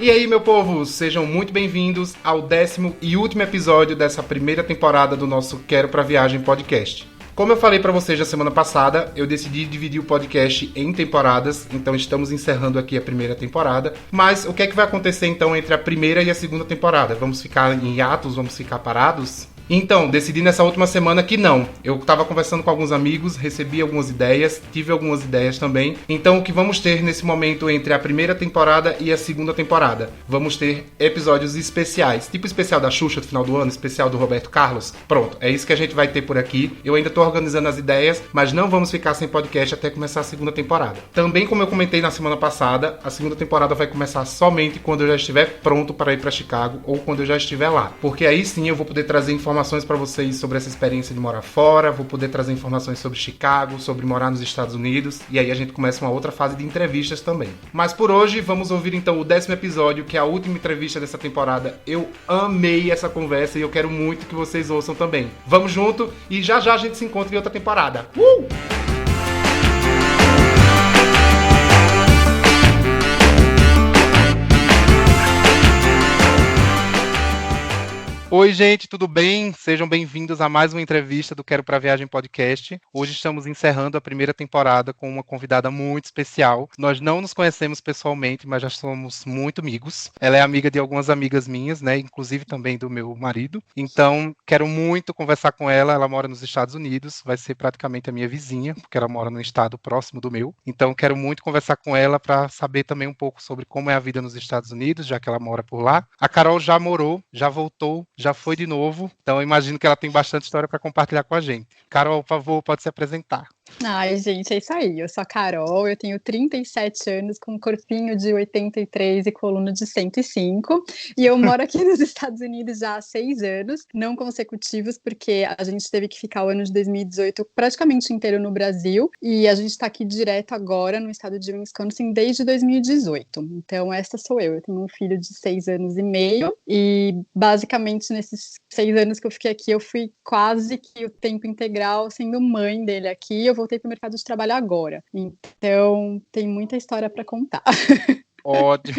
E aí, meu povo, sejam muito bem-vindos ao 10º e último episódio dessa primeira temporada do nosso Quero Pra Viagem podcast. Como eu falei pra vocês na semana passada, eu decidi dividir o podcast em temporadas, então estamos encerrando aqui a primeira temporada. Mas o que é que vai acontecer então entre a primeira e a segunda temporada? Vamos ficar em hiatos? Vamos ficar parados? Então, decidi nessa última semana que não. Eu estava conversando com alguns amigos, recebi algumas ideias, tive algumas ideias também. Então, o que vamos ter nesse momento entre a primeira temporada e a segunda temporada? Vamos ter episódios especiais, tipo especial da Xuxa do final do ano, especial do Roberto Carlos. Pronto, é isso que a gente vai ter por aqui. Eu ainda estou organizando as ideias, mas não vamos ficar sem podcast até começar a segunda temporada. Também, como eu comentei na semana passada, a segunda temporada vai começar somente quando eu já estiver pronto para ir para Chicago ou quando eu já estiver lá. Porque aí sim eu vou poder trazer informações para vocês sobre essa experiência de morar fora, vou poder trazer informações sobre Chicago, sobre morar nos Estados Unidos, e aí a gente começa uma outra fase de entrevistas também. Mas por hoje, vamos ouvir então o 10º episódio, que é a última entrevista dessa temporada. Eu amei essa conversa e eu quero muito que vocês ouçam também. Vamos junto e já já a gente se encontra em outra temporada. Oi, gente, tudo bem? Sejam bem-vindos a mais uma entrevista do Quero Pra Viagem podcast. Hoje estamos encerrando a primeira temporada com uma convidada muito especial. Nós não nos conhecemos pessoalmente, mas já somos muito amigos. Ela é amiga de algumas amigas minhas, né? Inclusive também do meu marido. Então, quero muito conversar com ela. Ela mora nos Estados Unidos, vai ser praticamente a minha vizinha, porque ela mora num estado próximo do meu. Então, quero muito conversar com ela para saber também um pouco sobre como é a vida nos Estados Unidos, já que ela mora por lá. A Carol já morou, já voltou, já foi de novo, então eu imagino que ela tem bastante história para compartilhar com a gente. Carol, por favor, pode se apresentar. Ai, gente, é isso aí. Eu sou a Carol, eu tenho 37 anos, com um corpinho de 83 e coluna de 105. E eu moro aqui nos Estados Unidos já há 6 anos, não consecutivos, porque a gente teve que ficar o ano de 2018 praticamente inteiro no Brasil. E a gente está aqui direto agora no estado de Wisconsin desde 2018. Então, essa sou eu. Eu tenho um filho de 6 anos e meio. E basicamente, nesses 6 anos que eu fiquei aqui, eu fui quase que o tempo integral sendo mãe dele aqui. Eu voltei para o mercado de trabalho agora. Então, tem muita história para contar. Ótimo.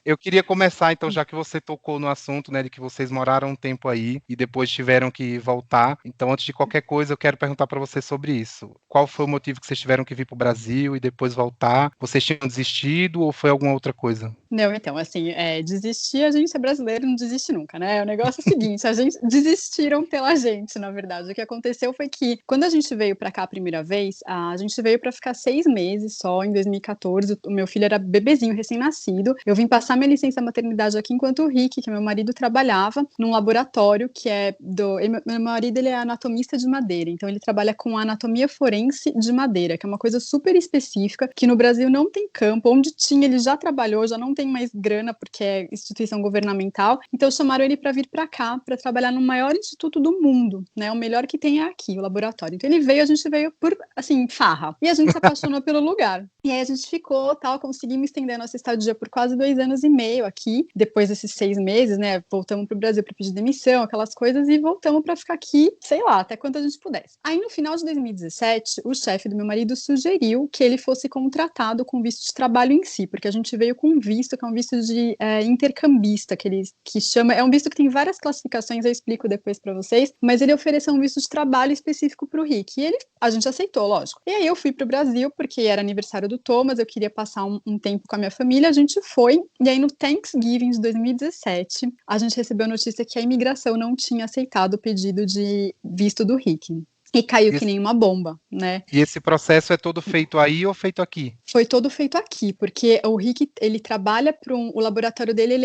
Eu queria começar, então, já que você tocou no assunto, né, de que vocês moraram um tempo aí e depois tiveram que voltar. Então, antes de qualquer coisa, eu quero perguntar para você sobre isso. Qual foi o motivo que vocês tiveram que vir para o Brasil e depois voltar? Vocês tinham desistido ou foi alguma outra coisa? Não, então, assim, desistir, a gente é brasileiro, não desiste nunca, né? O negócio é o seguinte, a gente desistiram pela gente, na verdade. O que aconteceu foi que, quando a gente veio pra cá a primeira vez, a gente veio pra ficar 6 meses só, em 2014. O meu filho era bebezinho, recém-nascido. Eu vim passar minha licença maternidade aqui enquanto o Rick, que é meu marido, trabalhava num laboratório que é meu marido, ele é anatomista de madeira, então ele trabalha com anatomia forense de madeira, que é uma coisa super específica, que no Brasil não tem campo. Onde tinha, ele já trabalhou, já não tem mais grana porque é instituição governamental, então chamaram ele para vir para cá para trabalhar no maior instituto do mundo, né? O melhor que tem é aqui, o laboratório. Então ele veio, a gente veio por, assim, farra, e a gente se apaixonou pelo lugar. E aí a gente ficou, tal, conseguimos estender a nossa estadia por quase 2 anos e meio aqui, depois desses 6 meses, né? Voltamos pro Brasil para pedir demissão, aquelas coisas, e voltamos para ficar aqui, sei lá, até quanto a gente pudesse. Aí no final de 2017, o chefe do meu marido sugeriu que ele fosse contratado com visto de trabalho em si, porque a gente veio com visto, que é um visto de intercambista, que chama, é um visto que tem várias classificações, eu explico depois para vocês, mas ele ofereceu um visto de trabalho específico para o Rick, e a gente aceitou, lógico. E aí eu fui para o Brasil, porque era aniversário do Thomas, eu queria passar um tempo com a minha família, a gente foi, e aí no Thanksgiving de 2017, a gente recebeu a notícia que a imigração não tinha aceitado o pedido de visto do Rick. E caiu que nem uma bomba, né? E esse processo é todo feito aí ou feito aqui? Foi todo feito aqui, porque o Rick, ele trabalha para o laboratório dele,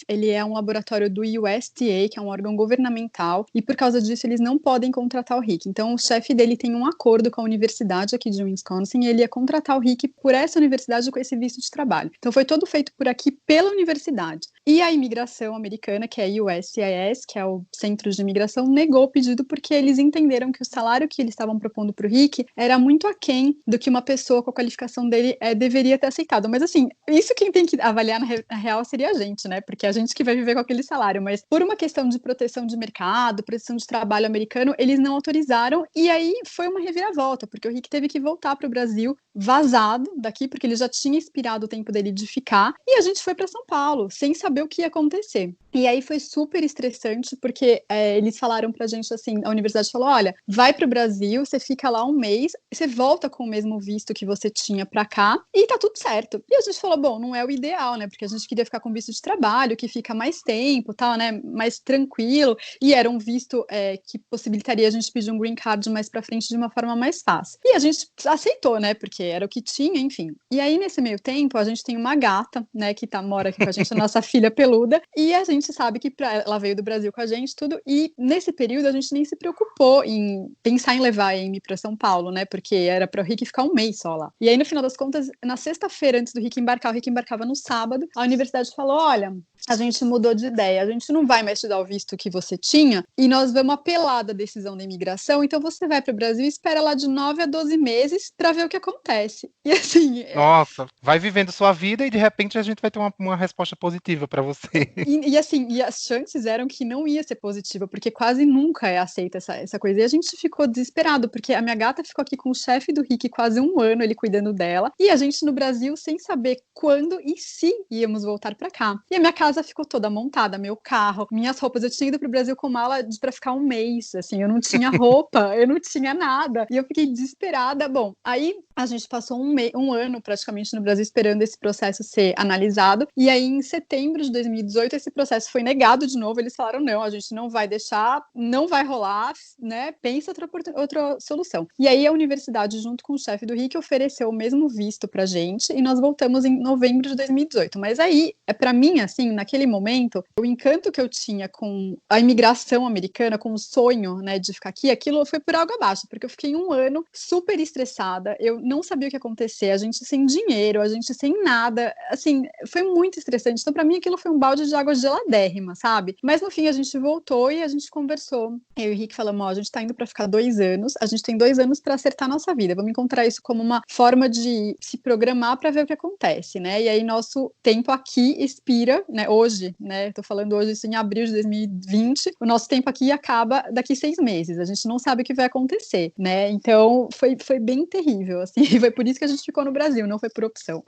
ele é um laboratório do USDA, que é um órgão governamental, e por causa disso eles não podem contratar o Rick. Então o chefe dele tem um acordo com a universidade aqui de Wisconsin, e ele ia contratar o Rick por essa universidade com esse visto de trabalho. Então foi todo feito por aqui pela universidade. E a imigração americana, que é a USCIS, que é o Centro de Imigração, negou o pedido porque eles entenderam que o salário salário que eles estavam propondo para o Rick era muito aquém do que uma pessoa com a qualificação dele deveria ter aceitado. Mas assim, isso quem tem que avaliar na real seria a gente, né? Porque a gente que vai viver com aquele salário. Mas por uma questão de proteção de mercado, proteção de trabalho americano, eles não autorizaram. E aí foi uma reviravolta, porque o Rick teve que voltar para o Brasil vazado daqui, porque ele já tinha expirado o tempo dele de ficar. E a gente foi para São Paulo, sem saber o que ia acontecer. E aí foi super estressante, porque eles falaram pra gente assim, a universidade falou, olha, vai pro Brasil, você fica lá um mês, você volta com o mesmo visto que você tinha pra cá, e tá tudo certo. E a gente falou, bom, não é o ideal, né, porque a gente queria ficar com visto de trabalho, que fica mais tempo, tal, né, mais tranquilo, e era um visto que possibilitaria a gente pedir um green card mais pra frente de uma forma mais fácil. E a gente aceitou, né, porque era o que tinha, enfim. E aí, nesse meio tempo, a gente tem uma gata, né, que mora aqui com a gente, a nossa filha peluda, e a gente sabe que ela veio do Brasil com a gente, tudo, e nesse período a gente nem se preocupou em pensar em levar a Amy para São Paulo, né, porque era para o Rick ficar um mês só lá. E aí, no final das contas, na sexta-feira, antes do Rick embarcar, o Rick embarcava no sábado, a universidade falou, olha, a gente mudou de ideia, a gente não vai mais te dar o visto que você tinha, e nós vamos apelar da decisão da imigração, então você vai para o Brasil e espera lá de 9 a 12 meses para ver o que acontece. E assim... Nossa, vai vivendo sua vida e de repente a gente vai ter uma resposta positiva para você. E assim, e as chances eram que não ia ser positiva, porque quase nunca é aceita essa coisa. E a gente ficou desesperado, porque a minha gata ficou aqui com o chefe do Rick quase um ano, ele cuidando dela, e a gente no Brasil sem saber quando e se íamos voltar para cá. E a minha casa ficou toda montada, meu carro, minhas roupas. Eu tinha ido pro Brasil com mala para ficar um mês, assim, eu não tinha roupa, eu não tinha nada. E eu fiquei desesperada. Bom, aí a gente passou um ano praticamente no Brasil esperando esse processo ser analisado. E aí, em setembro de 2018, esse processo foi negado de novo. Eles falaram, não, a gente não vai deixar, não vai rolar, né? Pensa outra solução. E aí a universidade, junto com o chefe do Rick, ofereceu o mesmo visto pra gente e nós voltamos em novembro de 2018. Mas aí, pra mim, assim, naquele momento, o encanto que eu tinha com a imigração americana, com o sonho, né, de ficar aqui, aquilo foi por água abaixo, porque eu fiquei um ano super estressada, eu não sabia o que ia acontecer, a gente sem dinheiro, a gente sem nada, assim, foi muito estressante. Então, pra mim, aquilo foi um balde de água geladérrima, sabe? Mas no fim, a gente voltou e a gente conversou. Eu e o Rick falamos, ó, a gente tá indo pra ficar 2 anos, a gente tem 2 anos pra acertar a nossa vida, vamos encontrar isso como uma forma de se programar pra ver o que acontece, né? E aí, nosso tempo aqui expira, né, hoje, né, tô falando hoje isso em abril de 2020, o nosso tempo aqui acaba daqui 6 meses, a gente não sabe o que vai acontecer, né? Então, foi bem terrível, assim, e foi por isso que a gente ficou no Brasil, não foi por opção.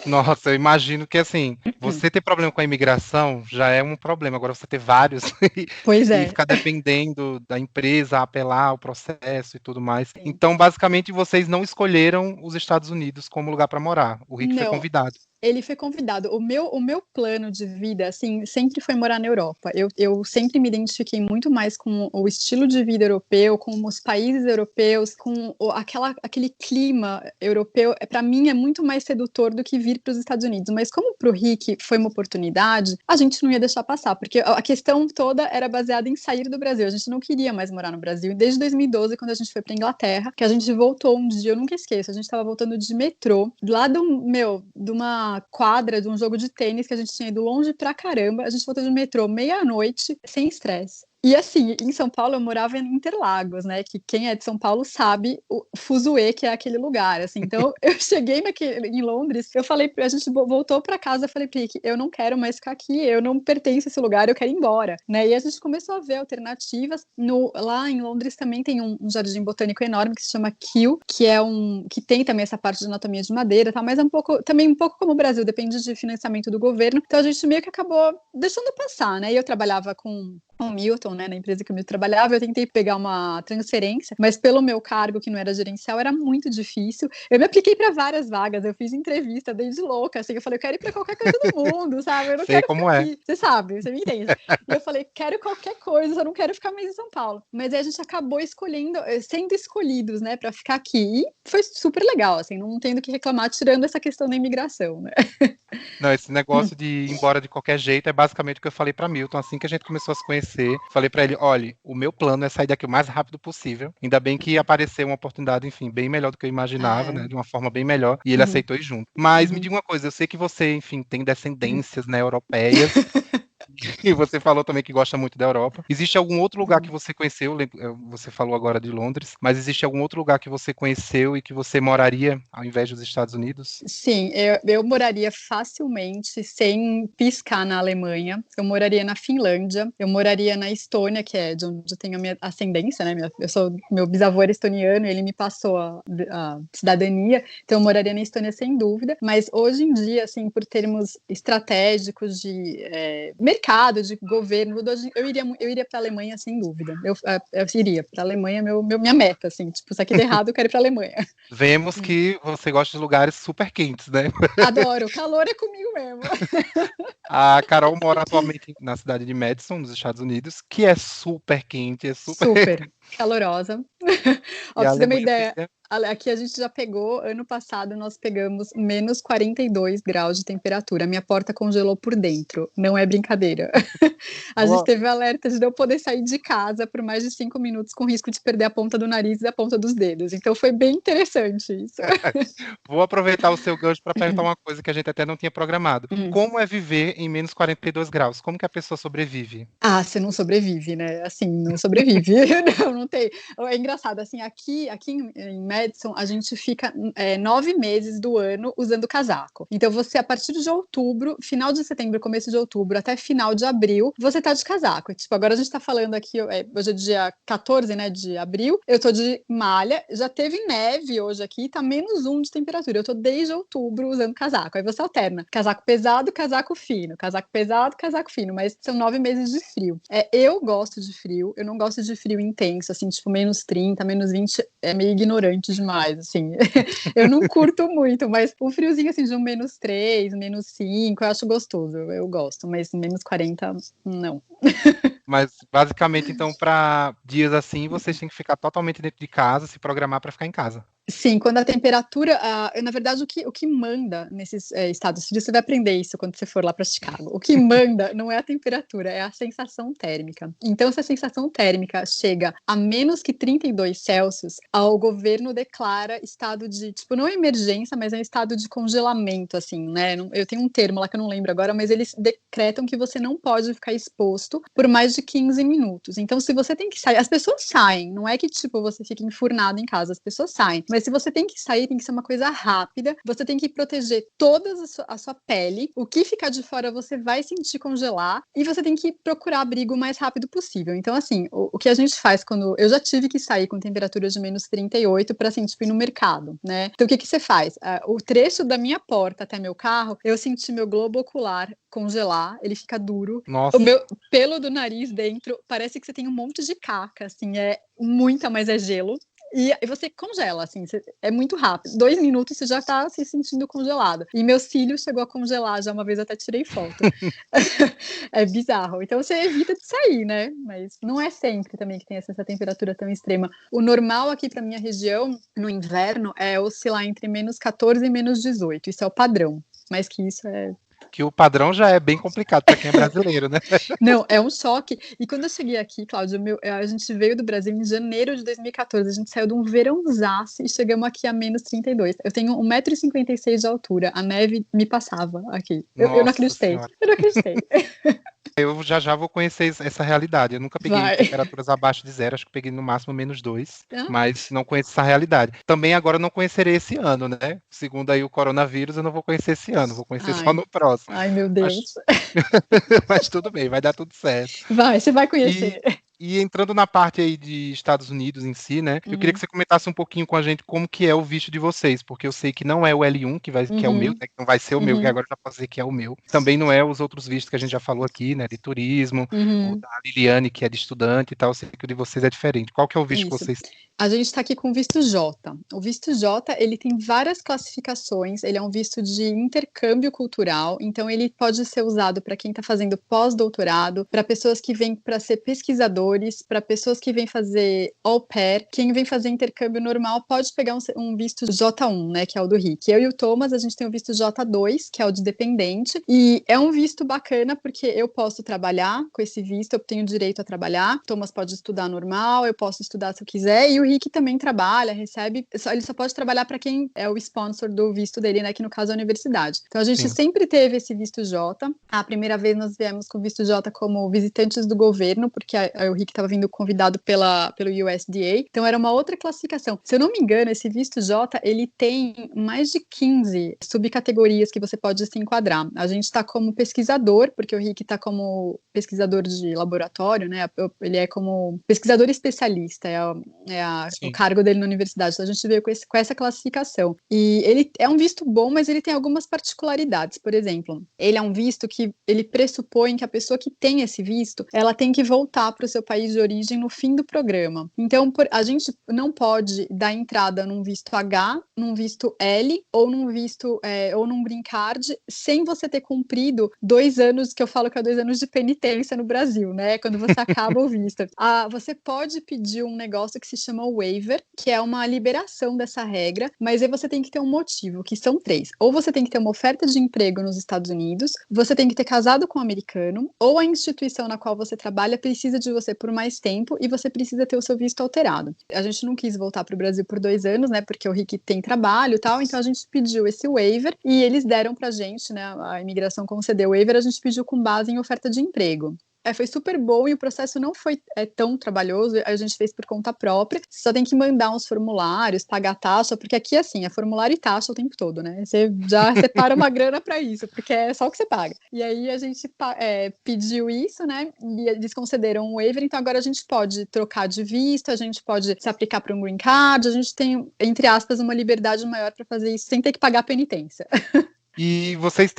Nossa, eu imagino que assim, você ter problema com a imigração já é um problema. Agora você ter vários Pois e é. ficar dependendo da empresa apelar ao processo e tudo mais. Então, basicamente, vocês não escolheram os Estados Unidos como lugar para morar. O Rick foi Não. convidado. Ele foi convidado. O meu plano de vida, assim, sempre foi morar na Europa. Eu sempre me identifiquei muito mais com o estilo de vida europeu, com os países europeus, com aquele clima europeu. Para mim é muito mais sedutor do que vir para os Estados Unidos. Mas como para o Rick foi uma oportunidade, a gente não ia deixar passar, porque a questão toda era baseada em sair do Brasil. A gente não queria mais morar no Brasil. E desde 2012, quando a gente foi para Inglaterra, que a gente voltou um dia, eu nunca esqueço, a gente estava voltando de metrô, lá de uma quadra de um jogo de tênis que a gente tinha ido longe pra caramba. A gente voltou de metrô meia-noite, sem estresse. E assim, em São Paulo eu morava em Interlagos, né? Que quem é de São Paulo sabe o fuzuê que é aquele lugar, assim. Então eu cheguei em Londres, eu falei, a gente voltou pra casa, eu falei, Rick, eu não quero mais ficar aqui, eu não pertenço a esse lugar, eu quero ir embora, né? E a gente começou a ver alternativas. Lá em Londres também tem um jardim botânico enorme que se chama Kew, que tem também essa parte de anatomia de madeira, tá? Mas também um pouco como o Brasil, depende de financiamento do governo. Então a gente meio que acabou deixando passar, né? E eu trabalhava com o Milton, né, na empresa que eu trabalhava, eu tentei pegar uma transferência, mas pelo meu cargo, que não era gerencial, era muito difícil. Eu me apliquei para várias vagas, eu fiz entrevista desde louca, assim, eu falei, eu quero ir para qualquer coisa do mundo, sabe? Eu não Sei quero como ficar é. aqui. Você sabe, você me entende. E eu falei, quero qualquer coisa, eu não quero ficar mais em São Paulo. Mas aí a gente acabou sendo escolhidos, né, para ficar aqui, e foi super legal, assim, não tendo que reclamar, tirando essa questão da imigração, né? Não, esse negócio de ir embora de qualquer jeito é basicamente o que eu falei para Milton assim que a gente começou a se conhecer. Falei para ele, olha, o meu plano é sair daqui o mais rápido possível. Ainda bem que apareceu uma oportunidade, enfim, bem melhor do que eu imaginava, né, de uma forma bem melhor, e ele aceitou ir junto. Mas me diga uma coisa, eu sei que você, enfim, tem descendências, né, europeias. E você falou também que gosta muito da Europa. Existe algum outro lugar que Uhum. você conheceu? Você falou agora de Londres, mas existe algum outro lugar que você conheceu e que você moraria ao invés dos Estados Unidos? Sim, eu moraria facilmente, sem piscar, na Alemanha. Eu moraria na Finlândia, eu moraria na Estônia, que é de onde eu tenho a minha ascendência, né? Meu bisavô era estoniano, ele me passou a cidadania, então eu moraria na Estônia sem dúvida. Mas hoje em dia, assim, por termos estratégicos de mercado, de governo, eu iria para a Alemanha sem dúvida. Eu iria para a Alemanha, minha meta, assim, tipo, se aqui der errado, eu quero ir para a Alemanha. Vemos que você gosta de lugares super quentes, né? Adoro, calor é comigo mesmo. A Carol mora atualmente na cidade de Madison, nos Estados Unidos, que é super quente, é super. Super calorosa. Ó, E pra a você ter uma Alemanha ideia, seria. aqui a gente já pegou, ano passado nós pegamos menos 42 graus de temperatura. Minha porta congelou por dentro, não é brincadeira. A gente Vou, teve alerta de não poder sair de casa por mais de 5 minutos com risco de perder a ponta do nariz e a ponta dos dedos. Então foi bem interessante isso. vou aproveitar o seu gancho para perguntar uma coisa que a gente até não tinha programado. Hum. Como é viver em menos 42 graus? Como que a pessoa sobrevive? Ah, você não sobrevive, né? Assim, não sobrevive. Não tem. É engraçado, assim, aqui em Madison, a gente fica 9 meses do ano usando casaco. Então, você, a partir de outubro, final de setembro, começo de outubro, até final de abril, você tá de casaco. Tipo, agora a gente tá falando aqui, hoje é dia 14, né, de abril, eu tô de malha, já teve neve hoje aqui, tá -1 de temperatura. Eu tô desde outubro usando casaco. Aí você alterna. Casaco pesado, casaco fino. Casaco pesado, casaco fino. Mas são 9 meses de frio. Eu gosto de frio, eu não gosto de frio intenso, assim, tipo, -30, -20, é meio ignorante demais, assim. Eu não curto muito, mas um friozinho, assim, de um -3, -5, eu acho gostoso, eu gosto, mas -40, não. Mas basicamente, então, para dias assim, vocês têm que ficar totalmente dentro de casa, se programar para ficar em casa. Sim, quando a temperatura, na verdade, o que manda nesses estados frios, você vai aprender isso quando você for lá para Chicago. O que manda não é a temperatura, é a sensação térmica. Então, se a sensação térmica chega a menos que 32 Celsius, o governo declara estado de, tipo, não emergência, mas é estado de congelamento, assim, né? Eu tenho um termo lá que eu não lembro agora, mas eles decretam que você não pode ficar exposto por mais de 15 minutos. Então, se você tem que sair, as pessoas saem, não é que, tipo, você fica enfurnado em casa, as pessoas saem. Mas se você tem que sair, tem que ser uma coisa rápida. Você tem que proteger toda a sua pele. O que ficar de fora você vai sentir congelar. E você tem que procurar abrigo o mais rápido possível. Então, assim, o que a gente faz quando... Eu já tive que sair com temperatura de -38 para, assim, tipo, ir no mercado, né? Então, o que você faz? O trecho da minha porta até meu carro, eu senti meu globo ocular congelar. Ele fica duro. O Nossa, meu pelo do nariz dentro parece que você tem um monte de caca, assim, mas é gelo. E você congela, assim, é muito rápido. 2 minutos você já tá se sentindo congelado. E meu cílio chegou a congelar, já uma vez até tirei foto. É bizarro. Então você evita de sair, né? Mas não é sempre também que tem essa temperatura tão extrema. O normal aqui para minha região, no inverno, é oscilar entre -14 e -18. Isso é o padrão. Mais que isso é... que o padrão já é bem complicado para quem é brasileiro, né? Não, é um choque. E quando eu cheguei aqui, Cláudio, a gente veio do Brasil em janeiro de 2014. A gente saiu de um verãozaço e chegamos aqui a -32. Eu tenho 1,56 m de altura. A neve me passava aqui. Eu não Nossa acreditei. senhora. Eu não acreditei. Eu já vou conhecer essa realidade. Eu nunca peguei Vai. temperaturas abaixo de zero, acho que peguei no máximo -2, Ah, mas não conheço essa realidade. Também agora eu não conhecerei esse ano, né? Segundo aí o coronavírus, eu não vou conhecer esse ano, vou conhecer só ai, no próximo. ai, meu Mas, Deus. mas tudo bem, vai dar tudo certo. Vai, você vai E, conhecer. e entrando na parte aí de Estados Unidos em si, né? Eu queria que Uhum, você comentasse um pouquinho com a gente como que é o visto de vocês, porque eu sei que não é o L1 que é o meu, uhum, né? Que não vai ser o meu, que uhum, agora já posso dizer que é o meu. Também não é os outros vistos que a gente já falou aqui, né? De turismo, o uhum. da Liliane, que é de estudante e tal. Eu sei que o de vocês é diferente. Qual que é o visto que Isso. vocês... A gente está aqui com o visto J. O visto J, ele tem várias classificações, ele é um visto de intercâmbio cultural, então ele pode ser usado para quem está fazendo pós-doutorado, para pessoas que vêm para ser pesquisador, valores para pessoas que vêm fazer au pair. Quem vem fazer intercâmbio normal pode pegar um visto J1, né, que é o do Rick. Eu e o Thomas, a gente tem o visto J2, que é o de dependente, e é um visto bacana porque eu posso trabalhar com esse visto, eu tenho direito a trabalhar. O Thomas pode estudar normal, eu posso estudar se eu quiser, e o Rick também trabalha, recebe, ele só pode trabalhar para quem é o sponsor do visto dele, né, que no caso é a universidade. Então a gente sempre teve esse visto J. A primeira vez nós viemos com o visto J como visitantes do governo, porque o Rick estava vindo convidado pelo USDA, então era uma outra classificação. Se eu não me engano, esse visto J, ele tem mais de 15 subcategorias que você pode se enquadrar. A gente está como pesquisador, porque o Rick está como pesquisador de laboratório, né? Ele é como pesquisador especialista, o cargo dele na universidade. Então a gente veio com essa classificação. E ele é um visto bom, mas ele tem algumas particularidades. Por exemplo, ele é um visto que ele pressupõe que a pessoa que tem esse visto, ela tem que voltar para o seu país de origem no fim do programa. Então, a gente não pode dar entrada num visto H, num visto L, ou num visto, ou num green card, sem você ter cumprido 2 anos, que eu falo que é 2 anos de penitência no Brasil, né? Quando você acaba o visto. Você pode pedir um negócio que se chama waiver, que é uma liberação dessa regra, mas aí você tem que ter um motivo, que são 3. Ou você tem que ter uma oferta de emprego nos Estados Unidos, você tem que ter casado com um americano, ou a instituição na qual você trabalha precisa de você por mais tempo e você precisa ter o seu visto alterado. A gente não quis voltar para o Brasil por 2 anos, né? Porque o Rick tem trabalho e tal, então a gente pediu esse waiver e eles deram pra gente, né? A imigração concedeu o waiver, a gente pediu com base em oferta de emprego. Foi super bom e o processo não foi tão trabalhoso, a gente fez por conta própria, você só tem que mandar uns formulários, pagar taxa, porque aqui, assim, é formulário e taxa o tempo todo, né? Você já separa uma grana para isso, porque é só o que você paga. E aí a gente pediu isso, né? E eles concederam um waiver, então agora a gente pode trocar de visto, a gente pode se aplicar para um green card, a gente tem, entre aspas, uma liberdade maior para fazer isso sem ter que pagar penitência. E vocês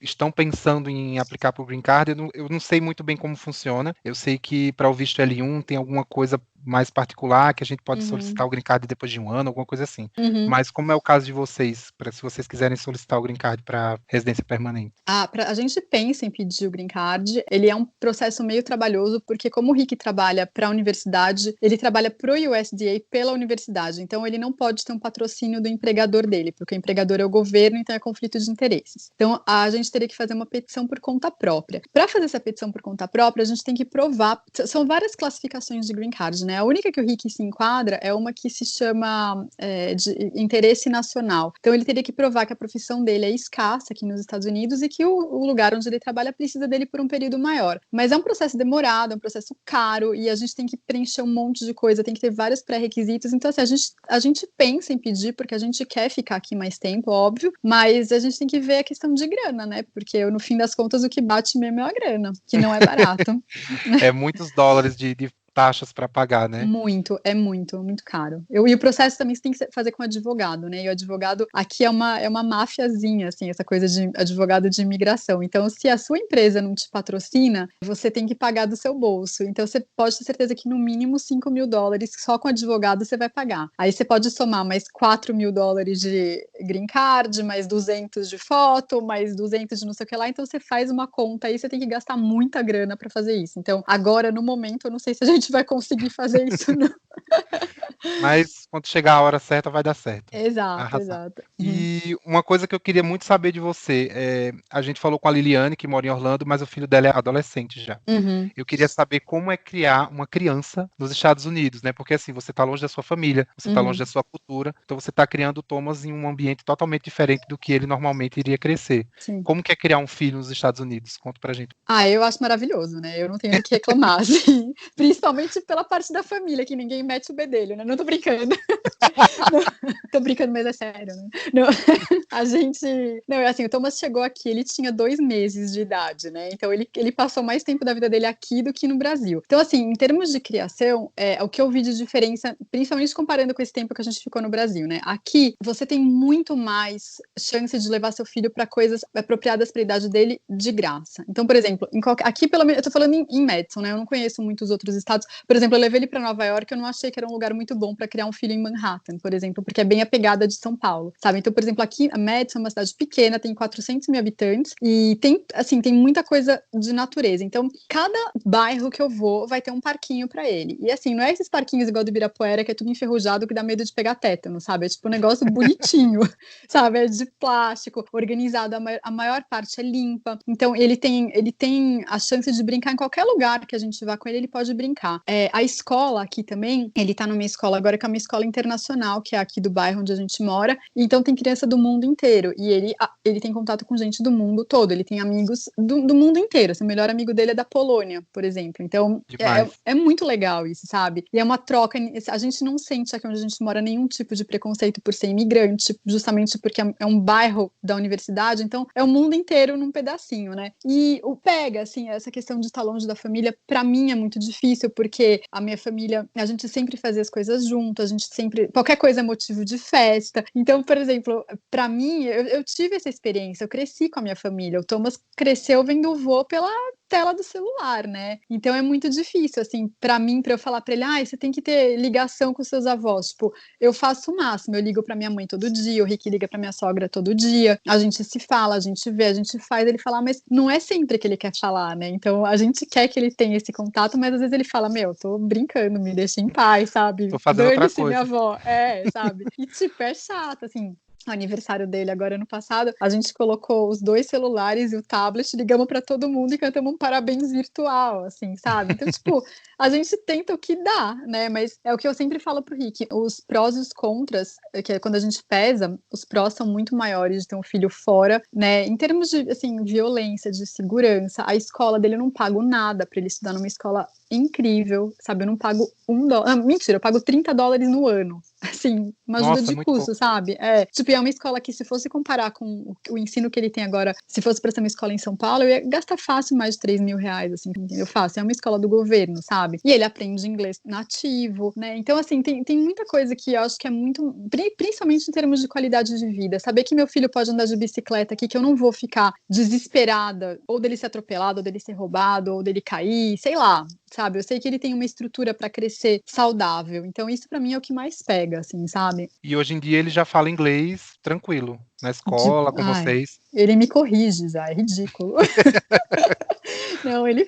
estão pensando em aplicar para o Green Card? Eu não sei muito bem como funciona. Eu sei que para o visto L1 tem alguma coisa mais particular, que a gente pode solicitar o Green Card depois de 1 ano, alguma coisa assim. Mas como é o caso de vocês, se vocês quiserem solicitar o Green Card para residência permanente? A gente pensa em pedir o Green Card, ele é um processo meio trabalhoso, porque como o Rick trabalha para a universidade, ele trabalha para o USDA pela universidade, então ele não pode ter um patrocínio do empregador dele, porque o empregador é o governo, então é conflito de interesses. Então a gente teria que fazer uma petição por conta própria. Para fazer essa petição por conta própria, a gente tem que provar, são várias classificações de Green Card, né? A única que o Rick se enquadra é uma que se chama de interesse nacional. Então ele teria que provar que a profissão dele é escassa aqui nos Estados Unidos e que o lugar onde ele trabalha precisa dele por um período maior. Mas é um processo demorado, é um processo caro e a gente tem que preencher um monte de coisa, tem que ter vários pré-requisitos. Então, assim, a gente pensa em pedir porque a gente quer ficar aqui mais tempo, óbvio, mas a gente tem que ver a questão de grana, né? Porque no fim das contas o que bate mesmo é a grana, que não é barato. É muitos dólares de taxas para pagar, né? É muito caro. E o processo também você tem que fazer com advogado, né? E o advogado aqui é uma mafiazinha, assim, essa coisa de advogado de imigração. Então, se a sua empresa não te patrocina, você tem que pagar do seu bolso. Então, você pode ter certeza que no mínimo $5.000 só com advogado você vai pagar. Aí você pode somar mais $4.000 de green card, mais 200 de foto, mais 200 de não sei o que lá. Então, você faz uma conta aí, você tem que gastar muita grana para fazer isso. Então, agora, no momento, eu não sei se a gente vai conseguir fazer isso, não. Mas quando chegar a hora certa, vai dar certo. Exato. E uma coisa que eu queria muito saber de você, a gente falou com a Liliane, que mora em Orlando, mas o filho dela é adolescente já. Eu queria saber como é criar uma criança nos Estados Unidos, né? Porque assim, você está longe da sua família, você está longe da sua cultura, então você está criando o Thomas em um ambiente totalmente diferente do que ele normalmente iria crescer. Sim. Como que é criar um filho nos Estados Unidos? Conta pra gente. Eu acho maravilhoso, né? Eu não tenho o que reclamar, assim. Principalmente pela parte da família, que ninguém mete o bedelho, né? Não tô brincando. Tô brincando, mas é sério, né? Não, a gente... Não, assim, o Thomas chegou aqui, ele tinha 2 meses de idade, né? Então, ele passou mais tempo da vida dele aqui do que no Brasil. Então, assim, em termos de criação, o que eu vi de diferença, principalmente comparando com esse tempo que a gente ficou no Brasil, né? Aqui, você tem muito mais chance de levar seu filho para coisas apropriadas para a idade dele de graça. Então, por exemplo, aqui, pelo menos, eu tô falando em Madison, né? Eu não conheço muitos outros estados, contatos. Por exemplo, eu levei ele para Nova York, eu não achei que era um lugar muito bom para criar um filho em Manhattan, por exemplo, porque é bem a pegada de São Paulo, sabe? Então, por exemplo, aqui a Madison é uma cidade pequena, tem 400 mil habitantes e tem, assim, tem muita coisa de natureza. Então, cada bairro que eu vou vai ter um parquinho para ele. E assim, não é esses parquinhos igual do Ibirapuera, que é tudo enferrujado, que dá medo de pegar tétano, sabe? É tipo um negócio bonitinho, sabe? É de plástico, organizado, a maior parte é limpa. Então, ele tem a chance de brincar em qualquer lugar que a gente vá com ele pode brincar. A escola aqui também, ele tá numa escola agora que é uma escola internacional, que é aqui do bairro onde a gente mora, então tem criança do mundo inteiro, e ele tem contato com gente do mundo todo, ele tem amigos do mundo inteiro, assim, o melhor amigo dele é da Polônia, por exemplo, então é muito legal isso, sabe? E é uma troca, a gente não sente aqui onde a gente mora nenhum tipo de preconceito por ser imigrante, justamente porque é um bairro da universidade, então é o mundo inteiro num pedacinho, né? E o pega, assim, essa questão de estar longe da família, pra mim é muito difícil, porque a minha família, a gente sempre fazia as coisas juntas, a gente sempre, qualquer coisa é motivo de festa. Então, por exemplo, pra mim, eu tive essa experiência, eu cresci com a minha família, o Thomas cresceu vendo o vô pela tela do celular, né? Então é muito difícil, assim, pra mim, pra eu falar pra ele, você tem que ter ligação com seus avós, tipo, eu faço o máximo, eu ligo pra minha mãe todo dia, o Rick liga pra minha sogra todo dia, a gente se fala, a gente vê, a gente faz, ele fala, mas não é sempre que ele quer falar, né? Então a gente quer que ele tenha esse contato, mas às vezes ele fala, tô brincando, me deixa em paz, sabe? Tô fazendo outra coisa. Minha avó, sabe? E tipo, é chato, assim. O aniversário dele agora ano passado, a gente colocou os 2 celulares e o tablet, ligamos para todo mundo e cantamos um parabéns virtual, assim, sabe? Então, tipo, a gente tenta o que dá, né? Mas é o que eu sempre falo pro Rick, os prós e os contras, que é quando a gente pesa, os prós são muito maiores de ter um filho fora, né? Em termos de, assim, violência, de segurança, a escola dele eu não pago nada para ele estudar numa escola incrível, sabe? Eu não pago $1. Mentira, eu pago $30 no ano. Assim, uma ajuda de custo, bom. Sabe? Tipo, é uma escola que, se fosse comparar com o ensino que ele tem agora, se fosse para ser uma escola em São Paulo, eu ia gastar fácil mais de R$3.000, assim, entendeu? Fácil. É uma escola do governo, sabe? E ele aprende inglês nativo, né? Então, assim, tem muita coisa que eu acho que é muito, principalmente em termos de qualidade de vida. Saber que meu filho pode andar de bicicleta aqui, que eu não vou ficar desesperada, ou dele ser atropelado, ou dele ser roubado, ou dele cair, sei lá, sabe? Eu sei que ele tem uma estrutura para crescer saudável. Então, isso para mim é o que mais pega, assim, sabe? E hoje em dia ele já fala inglês tranquilo, na escola, com vocês. Ele me corrige já, é ridículo. Não, ele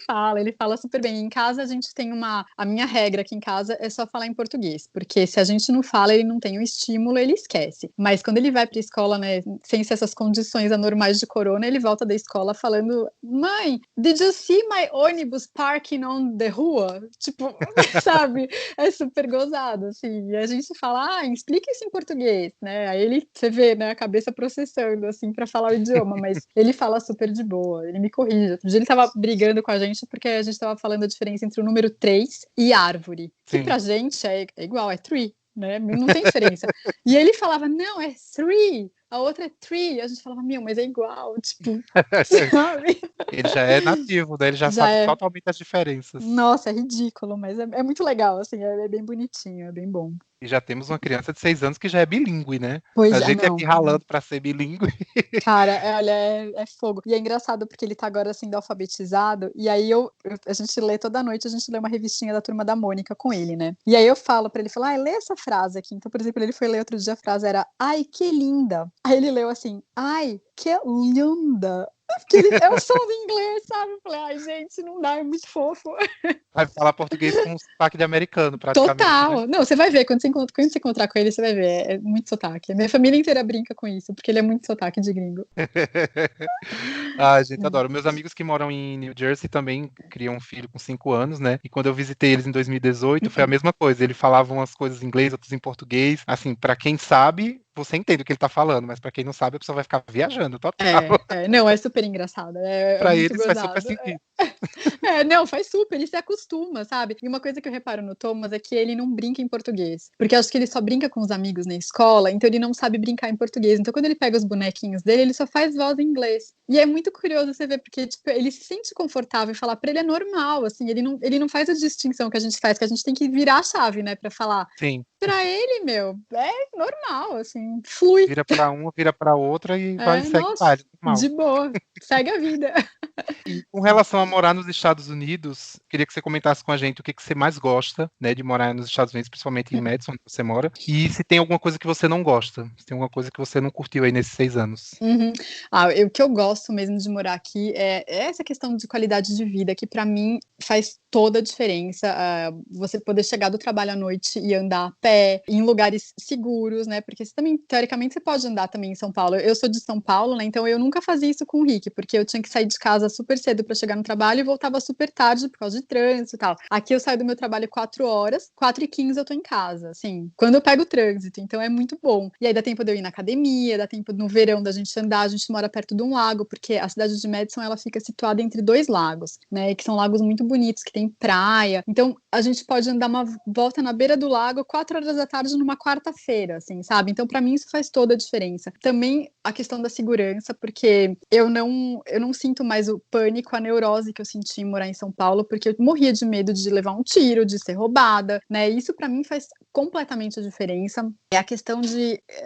fala super bem. Em casa a gente tem a minha regra aqui em casa é só falar em português, porque se a gente não fala, ele não tem o estímulo, ele esquece. Mas quando ele vai pra escola, né, sem ser essas condições anormais de corona, ele volta da escola falando, mãe, did you see my ônibus parking on the rua? Tipo, sabe? É super gozado, assim. E a gente fala, explica isso em português, né? Aí você vê, né, a cabeça processando, assim, pra falar o idioma, mas ele fala super de boa, ele me corrige. Outro dia ele tava brigando com a gente porque a gente tava falando a diferença entre o número 3 e árvore, que pra gente é igual, é tree, né? Não tem diferença. E ele falava, não, é three, a outra é tree. A gente falava, mas é igual, tipo, sabe? Ele já é nativo, né? Ele já sabe totalmente as diferenças. Nossa, é ridículo, mas é muito legal, assim, é bem bonitinho, é bem bom. E já temos uma criança de 6 anos que já é bilíngue, né? Pois a gente aqui ralando pra ser bilíngue. Cara, olha, é fogo. E é engraçado porque ele tá agora sendo alfabetizado, e aí a gente lê toda noite, a gente lê uma revistinha da Turma da Mônica com ele, né? E aí eu falo pra ele, lê essa frase aqui. Então, por exemplo, ele foi ler outro dia, a frase era, ai, que linda. Aí ele leu assim, ai, que linda. Porque ele é o som do inglês, sabe? Eu falei, ai, gente, não dá, é muito fofo. Vai falar português com um sotaque de americano, praticamente. Total. Né? Não, você vai ver, quando você encontrar com ele, você vai ver, é muito sotaque. A minha família inteira brinca com isso, porque ele é muito sotaque de gringo. Gente, adoro. Meus amigos que moram em New Jersey também criam um filho com 5 anos, né? E quando eu visitei eles em 2018, foi a mesma coisa. Ele falava umas coisas em inglês, outras em português. Assim, pra quem sabe, você entende o que ele tá falando, mas pra quem não sabe, a pessoa vai ficar viajando total. Não, é super engraçado. Pra eles faz super sentido. Não, faz super, ele se acostuma, sabe? E uma coisa que eu reparo no Thomas é que ele não brinca em português, porque eu acho que ele só brinca com os amigos na escola, então ele não sabe brincar em português. Então quando ele pega os bonequinhos dele, ele só faz voz em inglês. E é muito curioso você ver, porque tipo, ele se sente confortável e falar pra ele é normal, assim, ele não faz a distinção que a gente faz, que a gente tem que virar a chave, né, pra falar. Sim. Pra ele, é normal, assim, flui. Vira pra uma, vira pra outra e vai segue nossa, de boa, segue a vida. E com relação a morar nos Estados Unidos, queria que você comentasse com a gente o que você mais gosta, né, de morar nos Estados Unidos, principalmente em Madison, onde você mora, e se tem alguma coisa que você não gosta, se tem alguma coisa que você não curtiu aí nesses 6 anos. Uhum. O que eu gosto mesmo de morar aqui é essa questão de qualidade de vida, que para mim faz toda a diferença. Você poder chegar do trabalho à noite e andar a pé, em lugares seguros, né? Porque você também, teoricamente, você pode andar também em São Paulo. Eu sou de São Paulo, né? Então eu nunca fazia isso com o Rick, porque eu tinha que sair de casa super cedo para chegar no trabalho e voltava super tarde por causa de trânsito e tal. Aqui eu saio do meu trabalho 4 horas, 4h15 eu tô em casa, assim, quando eu pego o trânsito, então é muito bom. E aí dá tempo de eu ir na academia, dá tempo no verão da gente andar, a gente mora perto de um lago, porque a cidade de Madison, ela fica situada entre 2 lagos, né, que são lagos muito bonitos, que tem praia, então a gente pode andar uma volta na beira do lago 4 horas da tarde numa quarta-feira, assim, sabe? Então para mim isso faz toda a diferença. Também a questão da segurança, porque eu não sinto mais o pânico, a neurose que eu senti em morar em São Paulo, porque eu morria de medo de levar um tiro, de ser roubada, né? Isso para mim faz completamente a diferença. É a questão